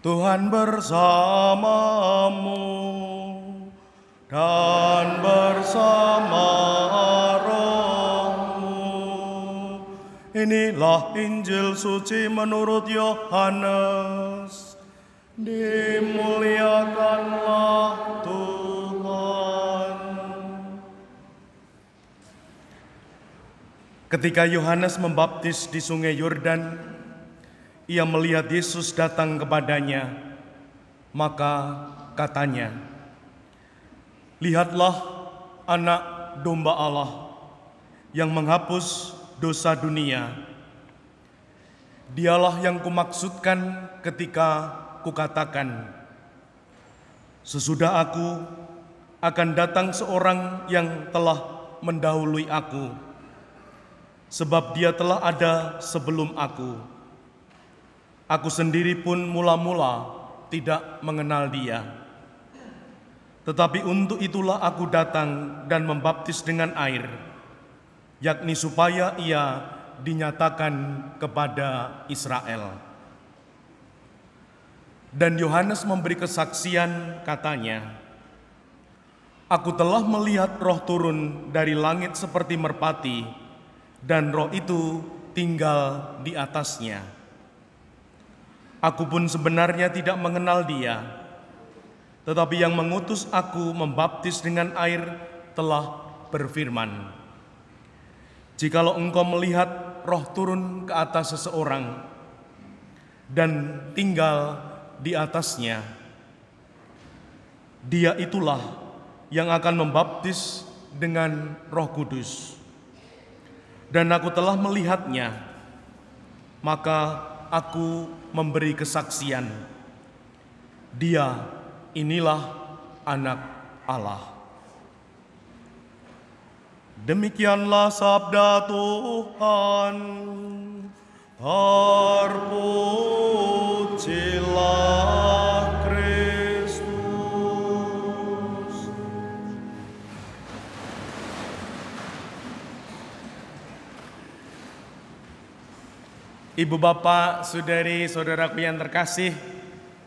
Tuhan bersamamu dan bersama rohmu. Inilah Injil suci menurut Yohanes. Dimuliakanlah Tuhan. Ketika Yohanes membaptis di Sungai Yordan, ia melihat Yesus datang kepadanya, maka katanya, "Lihatlah anak domba Allah yang menghapus dosa dunia. Dialah yang kumaksudkan ketika kukatakan, sesudah aku akan datang seorang yang telah mendahului aku, sebab dia telah ada sebelum aku. Aku sendiri pun mula-mula tidak mengenal dia. Tetapi untuk itulah aku datang dan membaptis dengan air, yakni supaya ia dinyatakan kepada Israel." Dan Yohanes memberi kesaksian, katanya, "Aku telah melihat roh turun dari langit seperti merpati, dan roh itu tinggal di atasnya. Aku pun sebenarnya tidak mengenal dia, tetapi yang mengutus aku membaptis dengan air telah berfirman, jikalau engkau melihat roh turun ke atas seseorang dan tinggal di atasnya, dia itulah yang akan membaptis dengan Roh Kudus. Dan aku telah melihatnya, maka aku memberi kesaksian, dia inilah Anak Allah." Demikianlah sabda Tuhan. Terpujilah Kristus. Ibu bapak, saudari saudaraku yang terkasih,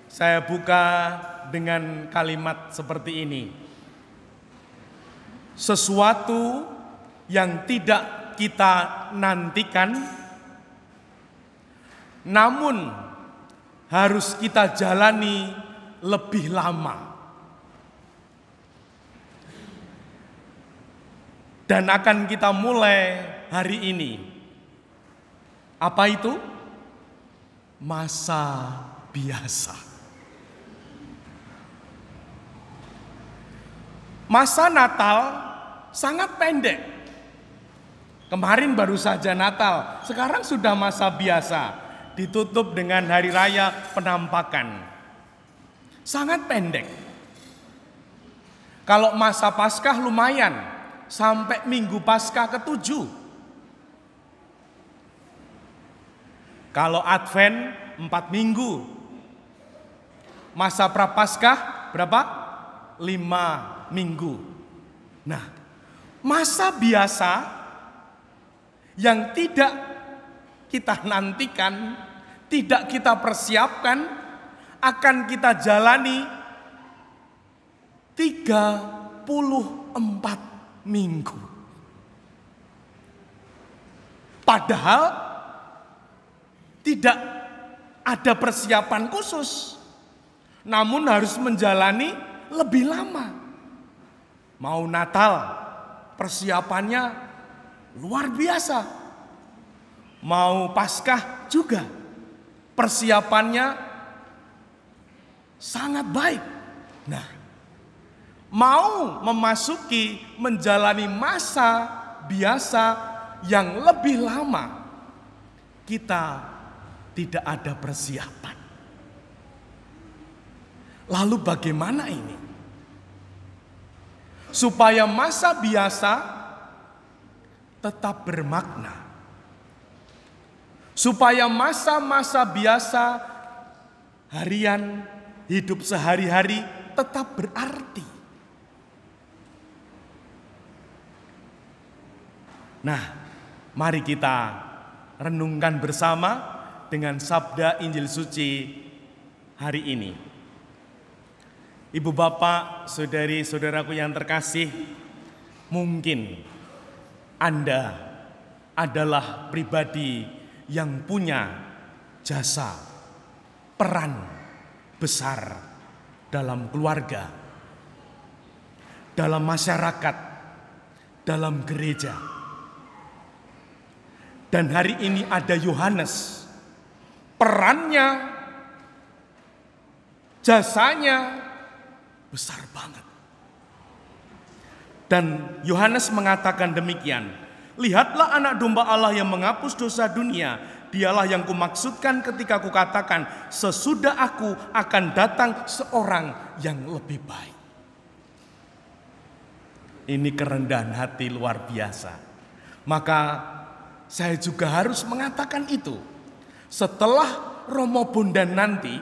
saya buka dengan kalimat seperti ini. Sesuatu yang tidak kita nantikan, namun harus kita jalani lebih lama, dan akan kita mulai hari ini. Apa itu? Masa biasa. Masa Natal sangat pendek. Kemarin baru saja Natal, sekarang sudah masa biasa. Ditutup dengan hari raya penampakan. Sangat pendek. Kalau masa Paskah lumayan, sampai Minggu Paskah ke-7. Kalau Advent 4 minggu. Masa Prapaskah berapa? 5 minggu. Nah, masa biasa yang tidak kita nantikan, tidak kita persiapkan, akan kita jalani 34 minggu. Padahal tidak ada persiapan khusus, namun harus menjalani lebih lama. Mau Natal, persiapannya luar biasa. Mau Paskah juga, persiapannya sangat baik. Nah, mau memasuki menjalani masa biasa yang lebih lama, kita tidak ada persiapan. Lalu bagaimana ini? Supaya masa biasa tetap bermakna. Supaya masa-masa biasa harian, hidup sehari-hari tetap berarti. Nah, mari kita renungkan bersama dengan sabda Injil suci hari ini. Ibu bapak, saudari-saudaraku yang terkasih, mungkin Anda adalah pribadi yang punya jasa, peran besar dalam keluarga, dalam masyarakat, dalam gereja. Dan hari ini ada Yohanes, perannya, jasanya besar banget. Dan Yohanes mengatakan demikian, lihatlah anak domba Allah yang menghapus dosa dunia. Dialah yang kumaksudkan ketika kukatakan, sesudah aku akan datang seorang yang lebih baik. Ini kerendahan hati luar biasa. Maka saya juga harus mengatakan itu. Setelah Romo Bondan nanti,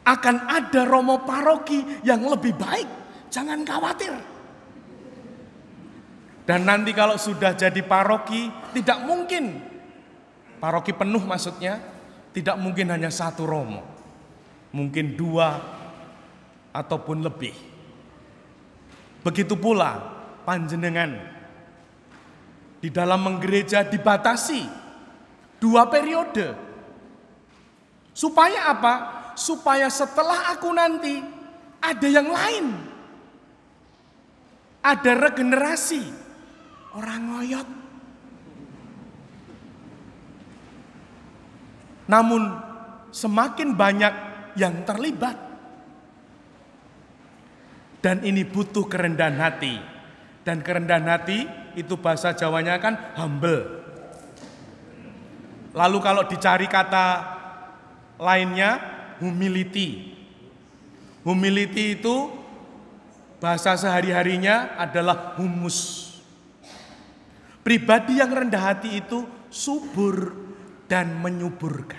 akan ada Romo Paroki yang lebih baik. Jangan khawatir. Dan nanti kalau sudah jadi paroki, tidak mungkin. Paroki penuh maksudnya, tidak mungkin hanya satu romo. Mungkin 2 ataupun lebih. Begitu pula panjenengan. Di dalam menggereja dibatasi 2 periode. Supaya apa? Supaya setelah aku nanti ada yang lain. Ada regenerasi. Orang ngoyot. Namun semakin banyak yang terlibat. Dan ini butuh kerendahan hati. Dan kerendahan hati itu bahasa Jawanya kan humble. Lalu kalau dicari kata lainnya humility. Humility itu bahasa sehari-harinya adalah humus. Pribadi yang rendah hati itu subur dan menyuburkan.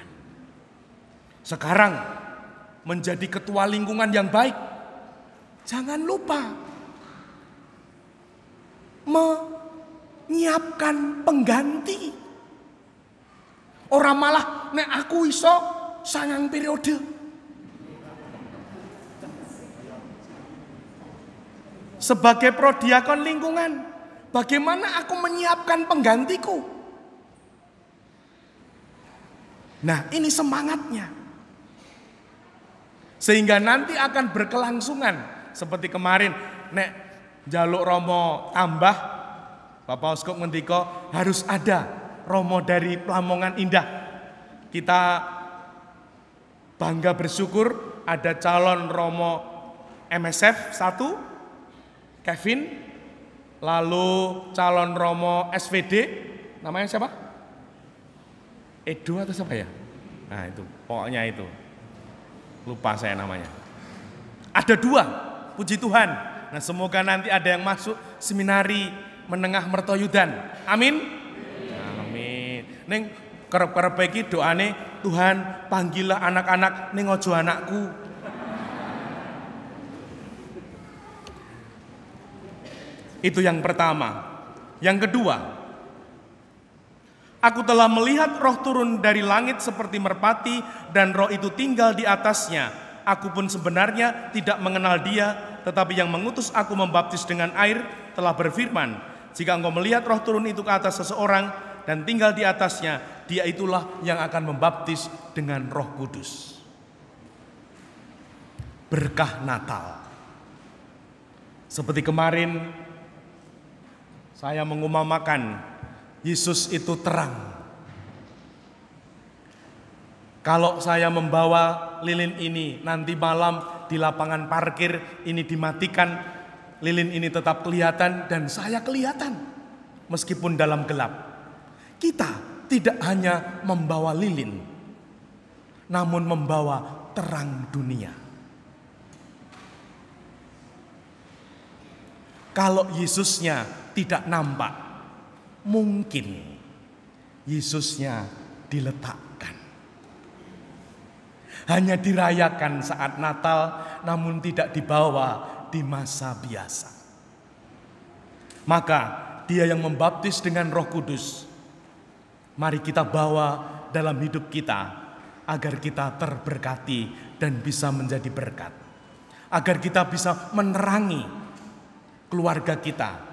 Sekarang menjadi ketua lingkungan yang baik. Jangan lupa menyiapkan pengganti. Orang malah nek aku iso sangang periode. Sebagai prodiakon lingkungan, bagaimana aku menyiapkan penggantiku? Nah, ini semangatnya. Sehingga nanti akan berkelangsungan. Seperti kemarin, nek jaluk romo tambah, Bapak Uskup ngendika harus ada romo dari Lamongan Indah. Kita bangga bersyukur ada calon romo MSF 1, Kevin. Lalu calon romo SVD, namanya siapa? Edo atau siapa ya? Nah itu, pokoknya itu. Lupa saya namanya. Ada 2, puji Tuhan. Nah semoga nanti ada yang masuk seminari menengah Mertoyudan. Amin. Amin. Neng kerep-kerep iki doane, Tuhan panggillah anak-anak ning ojo anakku. Itu yang pertama. Yang kedua, aku telah melihat roh turun dari langit seperti merpati dan roh itu tinggal di atasnya. Aku pun sebenarnya tidak mengenal dia, tetapi yang mengutus aku membaptis dengan air telah berfirman, jika engkau melihat roh turun itu ke atas seseorang dan tinggal di atasnya, dia itulah yang akan membaptis dengan Roh Kudus. Berkah Natal. Seperti kemarin saya mengumamakan Yesus itu terang. Kalau saya membawa lilin ini nanti malam di lapangan parkir ini dimatikan, lilin ini tetap kelihatan dan saya kelihatan meskipun dalam gelap. Kita tidak hanya membawa lilin, namun membawa terang dunia. Kalau Yesusnya tidak nampak, mungkin Yesusnya diletakkan. Hanya dirayakan saat Natal, namun tidak dibawa di masa biasa. Maka Dia yang membaptis dengan Roh Kudus, mari kita bawa dalam hidup kita agar kita terberkati dan bisa menjadi berkat. Agar kita bisa menerangi keluarga kita.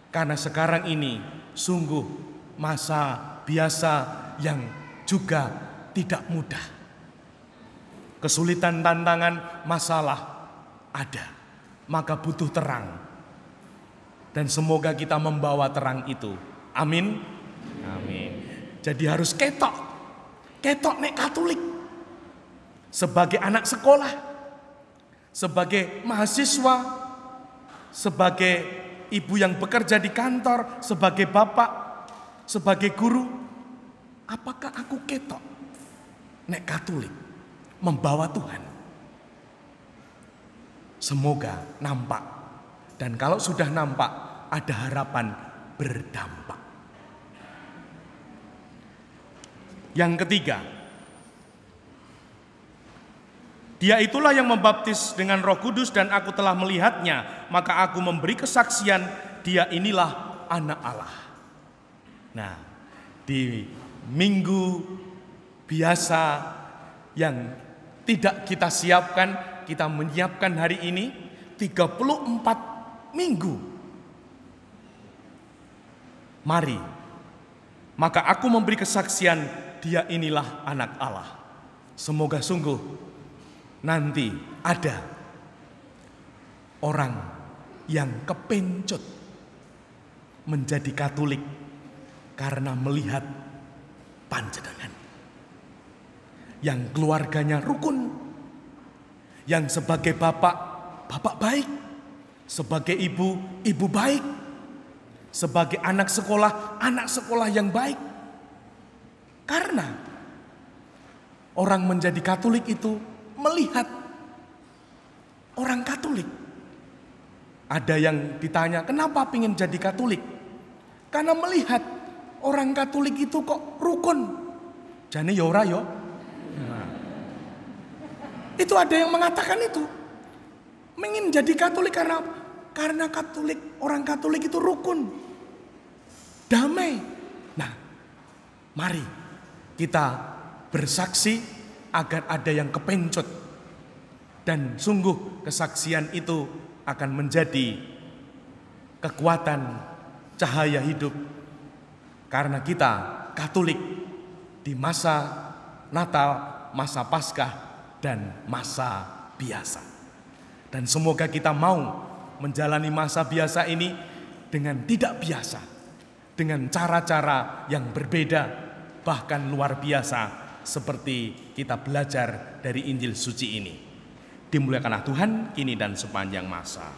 Karena sekarang ini sungguh masa biasa yang juga tidak mudah. Kesulitan, tantangan, masalah ada, maka butuh terang. Dan semoga kita membawa terang itu. Amin. Amin. Jadi harus ketok nek Katolik. Sebagai anak sekolah, sebagai mahasiswa, sebagai ibu yang bekerja di kantor, sebagai bapak, sebagai guru, apakah aku ketok nek Katolik membawa Tuhan? Semoga nampak. Dan kalau sudah nampak, ada harapan berdampak. Yang ketiga, Dia itulah yang membaptis dengan Roh Kudus dan aku telah melihatnya, maka aku memberi kesaksian, Dia inilah Anak Allah. Nah, di minggu biasa yang tidak kita siapkan, kita menyiapkan hari ini 34 minggu. Mari, maka aku memberi kesaksian, Dia inilah Anak Allah. Semoga sungguh nanti ada orang yang kepencut menjadi Katolik karena melihat panjenengan. Yang keluarganya rukun, yang sebagai bapak, bapak baik, sebagai ibu, ibu baik, sebagai anak sekolah yang baik. Karena orang menjadi Katolik itu melihat orang Katolik. Ada yang ditanya, kenapa pengen jadi Katolik? Karena melihat orang Katolik itu kok rukun. Jane ya ora ya. Nah, itu ada yang mengatakan itu. Ingin jadi Katolik karena Katolik, orang Katolik itu rukun. Damai. Nah, mari kita bersaksi agar ada yang kepencut. Dan sungguh kesaksian itu akan menjadi kekuatan cahaya hidup. Karena kita Katolik di masa Natal, masa Paskah, dan masa biasa. Dan semoga kita mau menjalani masa biasa ini dengan tidak biasa. Dengan cara-cara yang berbeda, bahkan luar biasa. Seperti kita belajar dari Injil suci ini. Dimuliakanlah Tuhan kini dan sepanjang masa.